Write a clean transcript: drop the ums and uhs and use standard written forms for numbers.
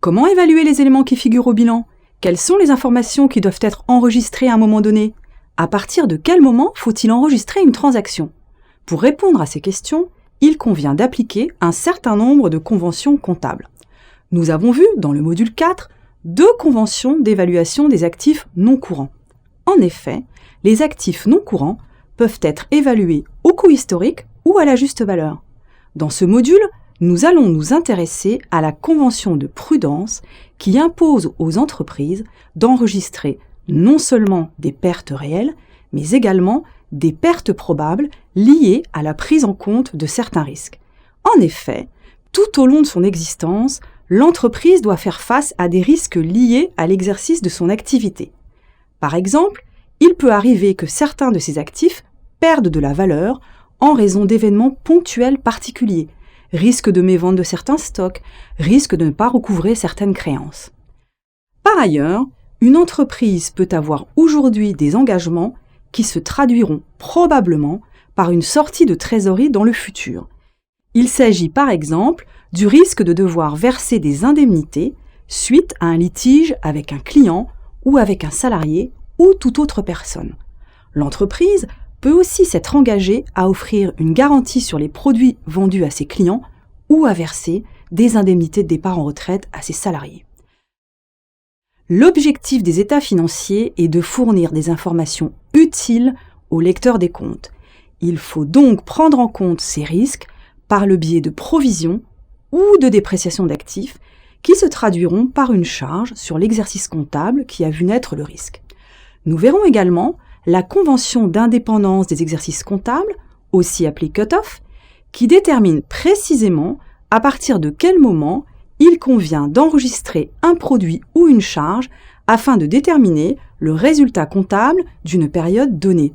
Comment évaluer les éléments qui figurent au bilan? Quelles sont les informations qui doivent être enregistrées à un moment donné? À partir de quel moment faut-il enregistrer une transaction? Pour répondre à ces questions, il convient d'appliquer un certain nombre de conventions comptables. Nous avons vu, dans le module 4, 2 conventions d'évaluation des actifs non courants. En effet, les actifs non courants peuvent être évalués au coût historique ou à la juste valeur. Dans ce module, nous allons nous intéresser à la convention de prudence qui impose aux entreprises d'enregistrer non seulement des pertes réelles, mais également des pertes probables liées à la prise en compte de certains risques. En effet, tout au long de son existence, l'entreprise doit faire face à des risques liés à l'exercice de son activité. Par exemple, il peut arriver que certains de ces actifs perdent de la valeur en raison d'événements ponctuels particuliers, risque de mévente de certains stocks, risque de ne pas recouvrer certaines créances. Par ailleurs, une entreprise peut avoir aujourd'hui des engagements qui se traduiront probablement par une sortie de trésorerie dans le futur. Il s'agit par exemple du risque de devoir verser des indemnités suite à un litige avec un client ou avec un salarié ou toute autre personne. L'entreprise peut aussi s'être engagée à offrir une garantie sur les produits vendus à ses clients ou à verser des indemnités de départ en retraite à ses salariés. L'objectif des états financiers est de fournir des informations utiles au lecteur des comptes. Il faut donc prendre en compte ces risques par le biais de provisions ou de dépréciation d'actifs qui se traduiront par une charge sur l'exercice comptable qui a vu naître le risque. Nous verrons également la convention d'indépendance des exercices comptables, aussi appelée cut-off, qui détermine précisément à partir de quel moment il convient d'enregistrer un produit ou une charge afin de déterminer le résultat comptable d'une période donnée.